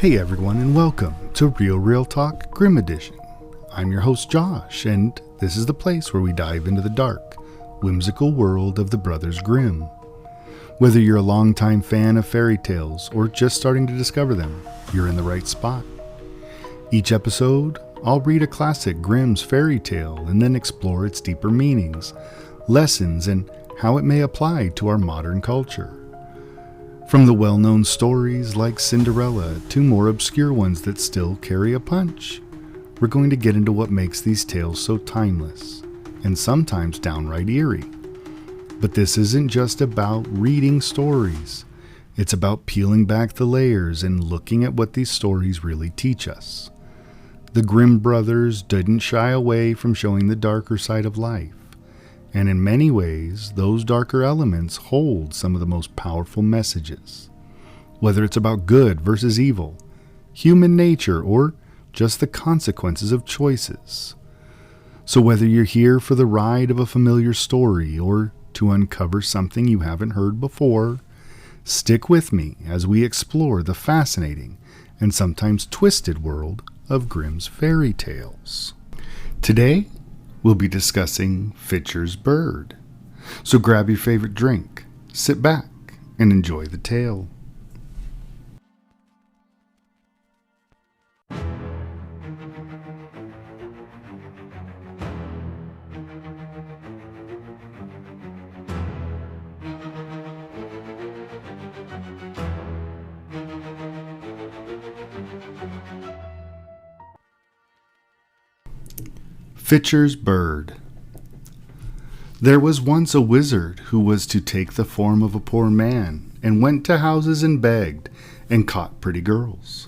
Hey everyone, and welcome to Real Talk Grimm Edition. I'm your host Josh, and this is the place where we dive into the dark, whimsical world of the Brothers Grimm. Whether you're a longtime fan of fairy tales or just starting to discover them, you're in the right spot. Each episode, I'll read a classic Grimm's fairy tale and then explore its deeper meanings, lessons, and how it may apply to our modern culture. From the well-known stories like Cinderella to more obscure ones that still carry a punch, we're going to get into what makes these tales so timeless and sometimes downright eerie. But this isn't just about reading stories. It's about peeling back the layers and looking at what these stories really teach us. The Grimm brothers didn't shy away from showing the darker side of life. And in many ways, those darker elements hold some of the most powerful messages. Whether it's about good versus evil, human nature, or just the consequences of choices. So whether you're here for the ride of a familiar story or to uncover something you haven't heard before, stick with me as we explore the fascinating and sometimes twisted world of Grimm's fairy tales. Today, we'll be discussing Fitcher's bird. So grab your favorite drink, sit back, and enjoy the tale. Fitcher's bird. There was once a wizard who was to take the form of a poor man and went to houses and begged and caught pretty girls.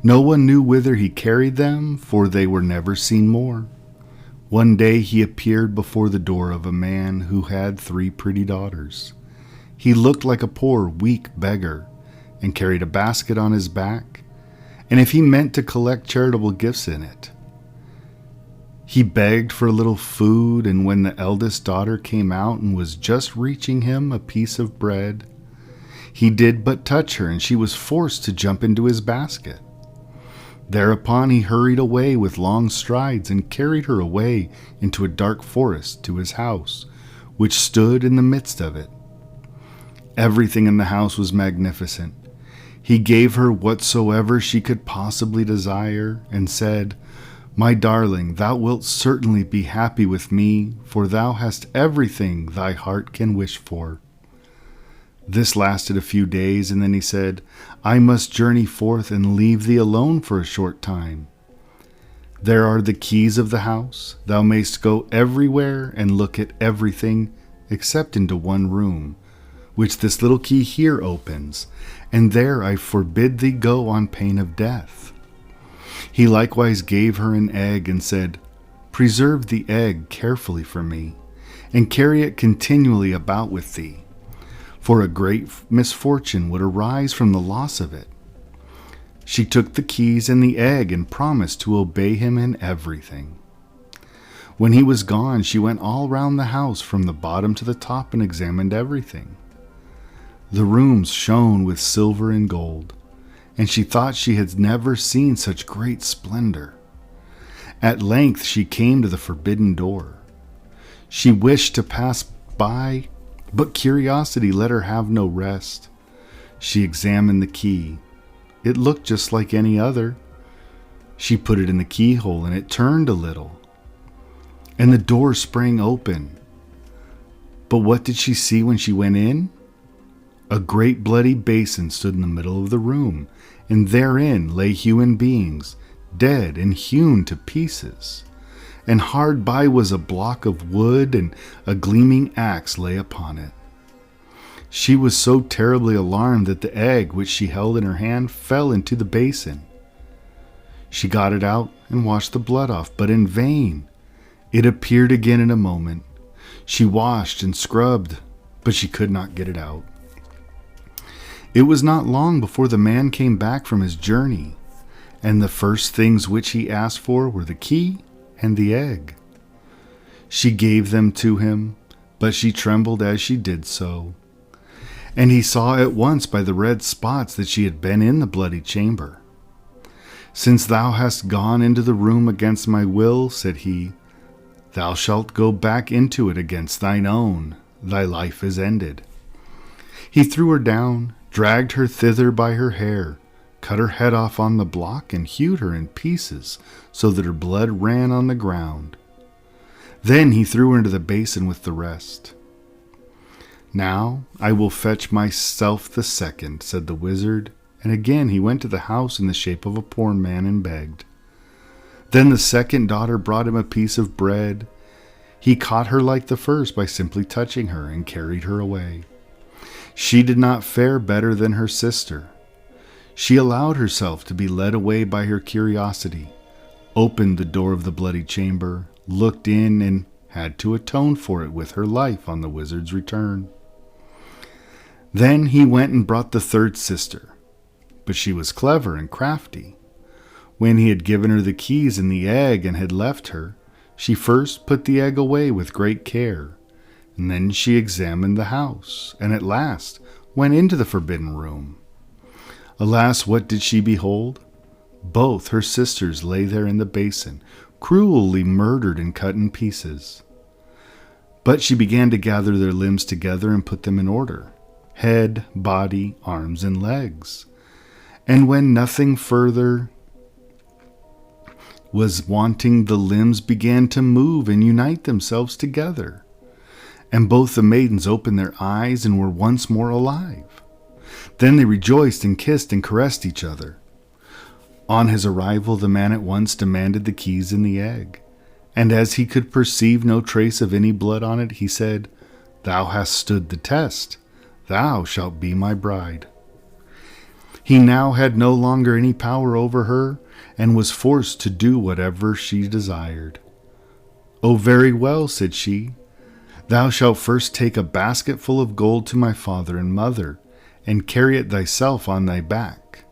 No one knew whither he carried them, for they were never seen more. One day he appeared before the door of a man who had 3 pretty daughters. He looked like a poor, weak beggar and carried a basket on his back, and if he meant to collect charitable gifts in it, he begged for a little food, and when the eldest daughter came out and was just reaching him a piece of bread, he did but touch her, and she was forced to jump into his basket. Thereupon he hurried away with long strides and carried her away into a dark forest to his house, which stood in the midst of it. Everything in the house was magnificent. He gave her whatsoever she could possibly desire, and said, "My darling, thou wilt certainly be happy with me, for thou hast everything thy heart can wish for." This lasted a few days, and then he said, "I must journey forth and leave thee alone for a short time. There are the keys of the house. Thou mayst go everywhere and look at everything except into one room, which this little key here opens, and there I forbid thee go on pain of death." He likewise gave her an egg and said, "Preserve the egg carefully for me, and carry it continually about with thee, for a great misfortune would arise from the loss of it." She took the keys and the egg and promised to obey him in everything. When he was gone, she went all round the house from the bottom to the top and examined everything. The rooms shone with silver and gold, and she thought she had never seen such great splendor. At length she came to the forbidden door. She wished to pass by, but curiosity let her have no rest. She examined the key. It looked just like any other. She put it in the keyhole, and it turned a little, and the door sprang open. But what did she see when she went in? A great bloody basin stood in the middle of the room, and therein lay human beings, dead and hewn to pieces. And hard by was a block of wood, and a gleaming axe lay upon it. She was so terribly alarmed that the egg which she held in her hand fell into the basin. She got it out and washed the blood off, but in vain. It appeared again in a moment. She washed and scrubbed, but she could not get it out. It was not long before the man came back from his journey, and the first things which he asked for were the key and the egg. She gave them to him, but she trembled as she did so. And he saw at once by the red spots that she had been in the bloody chamber. Since thou hast gone into the room against my will, said he, thou shalt go back into it against thine own. Thy life is ended. He threw her down, dragged her thither by her hair, cut her head off on the block, and hewed her in pieces, so that her blood ran on the ground. Then he threw her into the basin with the rest. Now I will fetch myself the second, said the wizard, and again he went to the house in the shape of a poor man and begged. Then the second daughter brought him a piece of bread. He caught her like the first by simply touching her and carried her away. She did not fare better than her sister. She allowed herself to be led away by her curiosity, opened the door of the bloody chamber, looked in, and had to atone for it with her life on the wizard's return. Then he went and brought the third sister, but she was clever and crafty. When he had given her the keys and the egg and had left her, she first put the egg away with great care, and then she examined the house, and at last went into the forbidden room. Alas, what did she behold? Both her sisters lay there in the basin, cruelly murdered and cut in pieces. But she began to gather their limbs together and put them in order, head, body, arms, and legs. And when nothing further was wanting, the limbs began to move and unite themselves together. And both the maidens opened their eyes and were once more alive. Then they rejoiced and kissed and caressed each other. On his arrival, the man at once demanded the keys and the egg. And as he could perceive no trace of any blood on it, he said, "Thou hast stood the test. Thou shalt be my bride." He now had no longer any power over her, and was forced to do whatever she desired. "Oh, very well," said she. "Thou shalt first take a basket full of gold to my father and mother, and carry it thyself on thy back.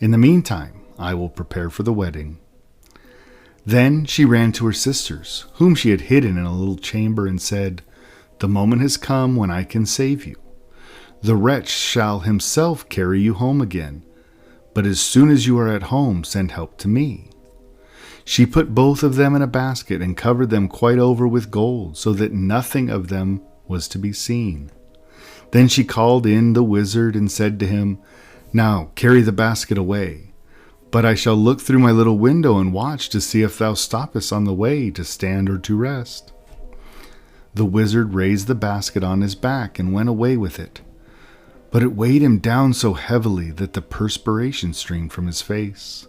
In the meantime, I will prepare for the wedding." Then she ran to her sisters, whom she had hidden in a little chamber, and said, "The moment has come when I can save you. The wretch shall himself carry you home again, but as soon as you are at home, send help to me." She put both of them in a basket and covered them quite over with gold, so that nothing of them was to be seen. Then she called in the wizard and said to him, "Now carry the basket away. But I shall look through my little window and watch to see if thou stoppest on the way to stand or to rest." The wizard raised the basket on his back and went away with it. But it weighed him down so heavily that the perspiration streamed from his face.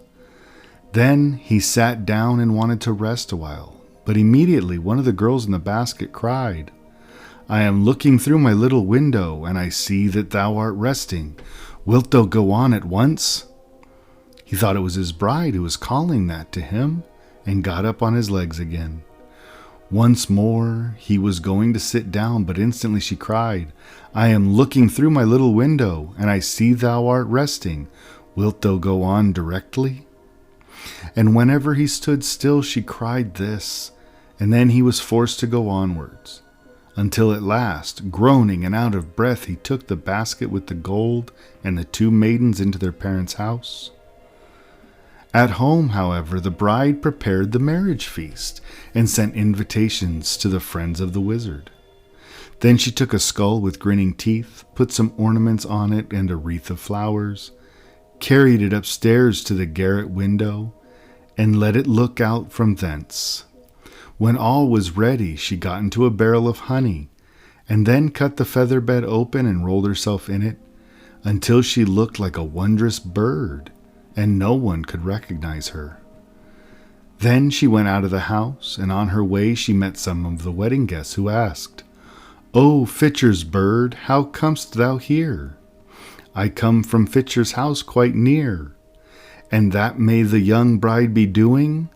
Then he sat down and wanted to rest a while, but immediately one of the girls in the basket cried, "I am looking through my little window, and I see that thou art resting. Wilt thou go on at once?" He thought it was his bride who was calling that to him, and got up on his legs again. Once more he was going to sit down, but instantly she cried, "I am looking through my little window, and I see thou art resting. Wilt thou go on directly?" And whenever he stood still, she cried this, and then he was forced to go onwards, until at last, groaning and out of breath, he took the basket with the gold and the two maidens into their parents' house. At home, however, the bride prepared the marriage feast and sent invitations to the friends of the wizard. Then she took a skull with grinning teeth, put some ornaments on it and a wreath of flowers, carried it upstairs to the garret window, and let it look out from thence. When all was ready, she got into a barrel of honey, and then cut the feather bed open and rolled herself in it, until she looked like a wondrous bird, and no one could recognize her. Then she went out of the house, and on her way she met some of the wedding guests, who asked, "O Fitcher's bird, how comest thou here?" "I come from Fitcher's house quite near." "And that may the young bride be doing?"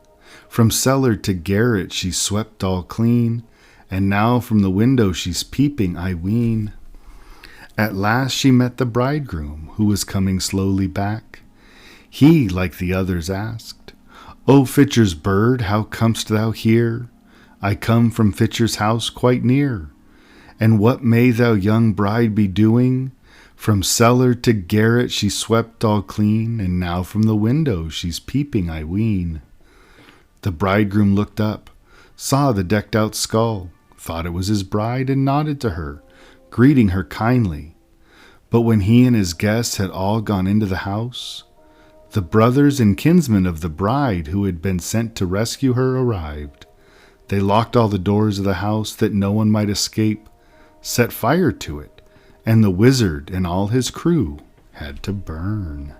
"From cellar to garret she's swept all clean, and now from the window she's peeping, I ween." At last she met the bridegroom, who was coming slowly back. He, like the others, asked, "O Fitcher's bird, how comest thou here?" "I come from Fitcher's house quite near." "And what may thou young bride be doing?" From cellar to garret she swept all clean, and now from the window she's peeping, I ween. The bridegroom looked up, saw the decked-out skull, thought it was his bride, and nodded to her, greeting her kindly. But when he and his guests had all gone into the house, the brothers and kinsmen of the bride who had been sent to rescue her arrived. They locked all the doors of the house that no one might escape, set fire to it, and the wizard and all his crew had to burn.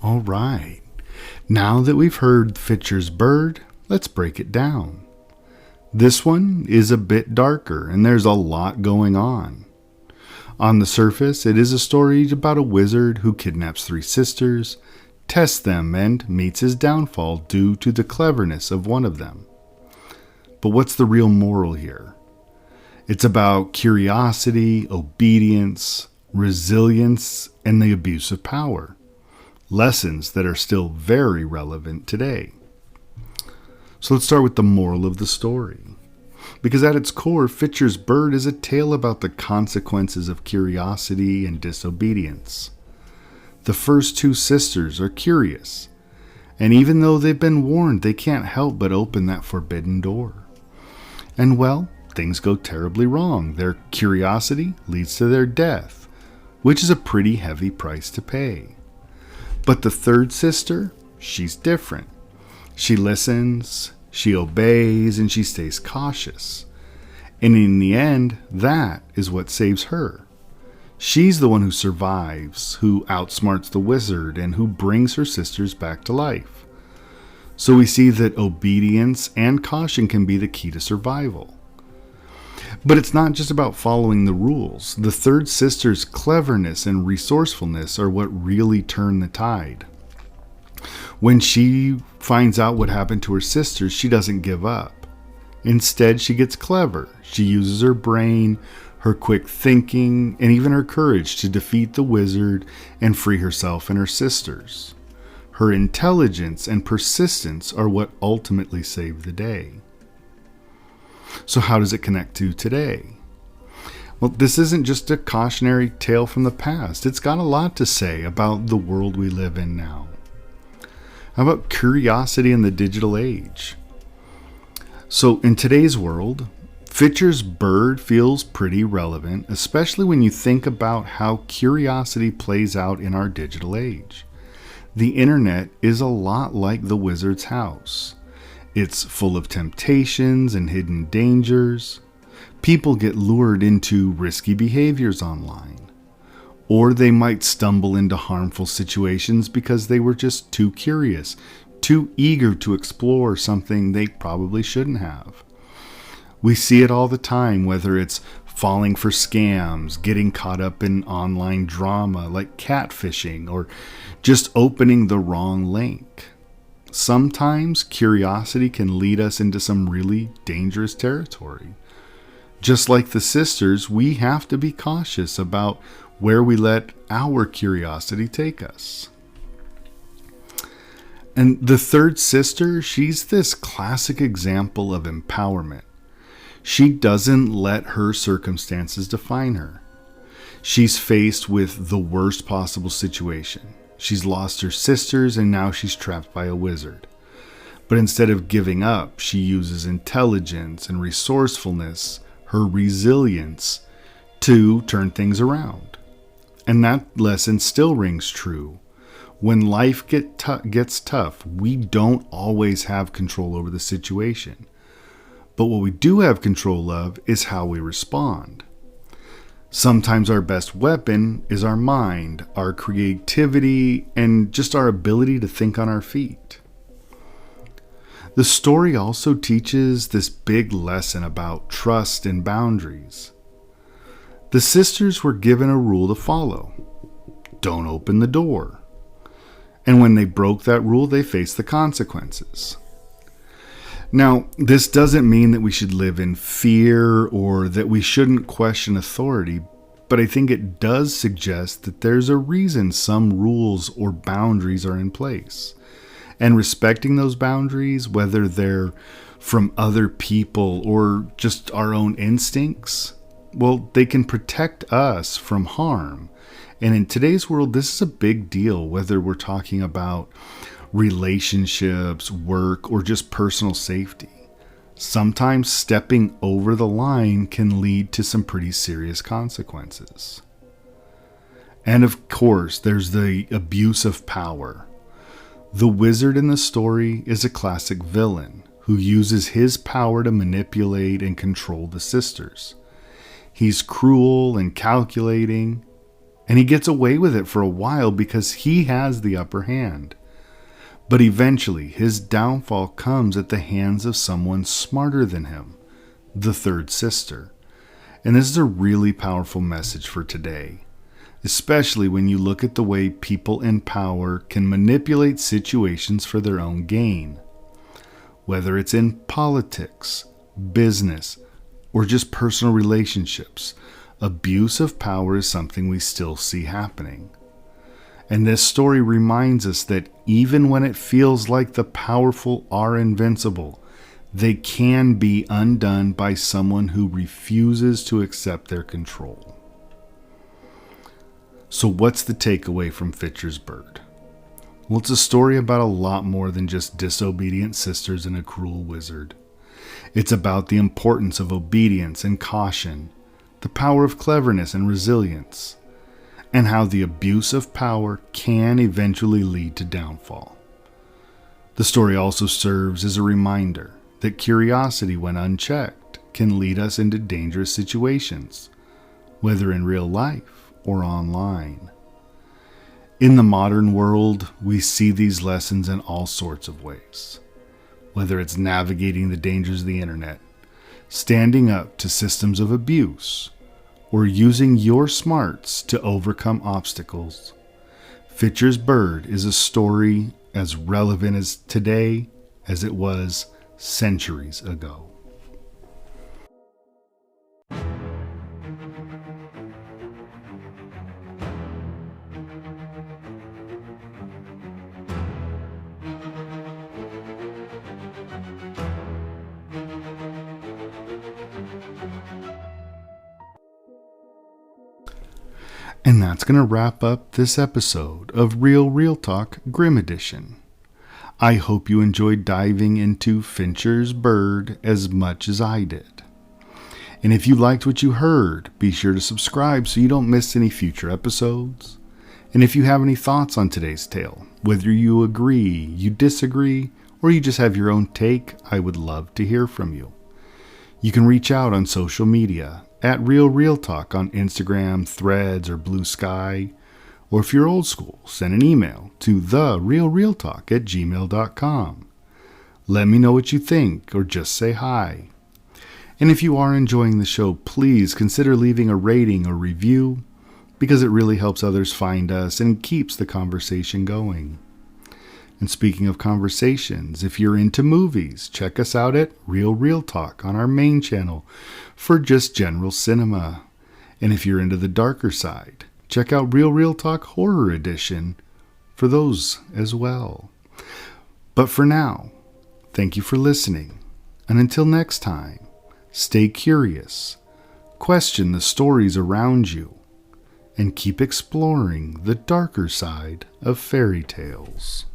All right, now that we've heard Fitcher's bird, let's break it down. This one is a bit darker, and there's a lot going on. On the surface, it is a story about a wizard who kidnaps 3 sisters, tests them, and meets his downfall due to the cleverness of one of them. But what's the real moral here? It's about curiosity, obedience, resilience, and the abuse of power. Lessons that are still very relevant today. So let's start with the moral of the story. Because at its core, Fitcher's bird is a tale about the consequences of curiosity and disobedience. The first 2 sisters are curious, and even though they've been warned, they can't help but open that forbidden door. And well, things go terribly wrong. Their curiosity leads to their death, which is a pretty heavy price to pay. But the third sister, she's different. She listens, she obeys, and she stays cautious. And in the end, that is what saves her. She's the one who survives, who outsmarts the wizard, and who brings her sisters back to life. So we see that obedience and caution can be the key to survival. But it's not just about following the rules. The third sister's cleverness and resourcefulness are what really turn the tide. When she finds out what happened to her sisters, she doesn't give up. Instead, she gets clever. She uses her brain, her quick thinking, and even her courage to defeat the wizard and free herself and her sisters. Her intelligence and persistence are what ultimately save the day. So how does it connect to today? Well, this isn't just a cautionary tale from the past. It's got a lot to say about the world we live in now. How about curiosity in the digital age? So in today's world, Fitcher's bird feels pretty relevant, especially when you think about how curiosity plays out in our digital age. The internet is a lot like the wizard's house. It's full of temptations and hidden dangers. People get lured into risky behaviors online. Or they might stumble into harmful situations because they were just too curious, too eager to explore something they probably shouldn't have. We see it all the time, whether it's falling for scams, getting caught up in online drama like catfishing, or just opening the wrong link. Sometimes curiosity can lead us into some really dangerous territory. Just like the sisters, we have to be cautious about where we let our curiosity take us. And the third sister, she's this classic example of empowerment. She doesn't let her circumstances define her. She's faced with the worst possible situation. She's lost her sisters, and now she's trapped by a wizard. But instead of giving up, she uses intelligence and resourcefulness, her resilience, to turn things around. And that lesson still rings true. When life gets tough, we don't always have control over the situation. But what we do have control of is how we respond. Sometimes our best weapon is our mind, our creativity, and just our ability to think on our feet. The story also teaches this big lesson about trust and boundaries. The sisters were given a rule to follow. Don't open the door. And when they broke that rule, they faced the consequences. Now, this doesn't mean that we should live in fear or that we shouldn't question authority, but I think it does suggest that there's a reason some rules or boundaries are in place. And respecting those boundaries, whether they're from other people or just our own instincts, well, they can protect us from harm. And in today's world, this is a big deal, whether we're talking about relationships, work, or just personal safety. Sometimes stepping over the line can lead to some pretty serious consequences. And of course, there's the abuse of power. The wizard in the story is a classic villain who uses his power to manipulate and control the sisters. He's cruel and calculating, and he gets away with it for a while because he has the upper hand. But eventually, his downfall comes at the hands of someone smarter than him, the third sister. And this is a really powerful message for today, especially when you look at the way people in power can manipulate situations for their own gain. Whether it's in politics, business, or just personal relationships, abuse of power is something we still see happening. And this story reminds us that even when it feels like the powerful are invincible, they can be undone by someone who refuses to accept their control. So what's the takeaway from Fitcher's Bird? Well, it's a story about a lot more than just disobedient sisters and a cruel wizard. It's about the importance of obedience and caution, the power of cleverness and resilience, and how the abuse of power can eventually lead to downfall. The story also serves as a reminder that curiosity, when unchecked, can lead us into dangerous situations, whether in real life or online. In the modern world, we see these lessons in all sorts of ways, whether it's navigating the dangers of the internet, standing up to systems of abuse, or using your smarts to overcome obstacles. Fitcher's Bird is a story as relevant as today as it was centuries ago. And that's going to wrap up this episode of Real Talk Grimm Edition. I hope you enjoyed diving into Fitcher's Bird as much as I did. And if you liked what you heard, be sure to subscribe so you don't miss any future episodes. And if you have any thoughts on today's tale, whether you agree, you disagree, or you just have your own take, I would love to hear from you. You can reach out on social media at Real Talk on Instagram, Threads, or Blue Sky. Or if you're old school, send an email to therealrealtalk@gmail.com. Let me know what you think, or just say hi. And if you are enjoying the show, please consider leaving a rating or review, because it really helps others find us and keeps the conversation going. And speaking of conversations, if you're into movies, check us out at Real Talk on our main channel for just general cinema. And if you're into the darker side, check out Real Talk Horror Edition for those as well. But for now, thank you for listening. And until next time, stay curious, question the stories around you, and keep exploring the darker side of fairy tales.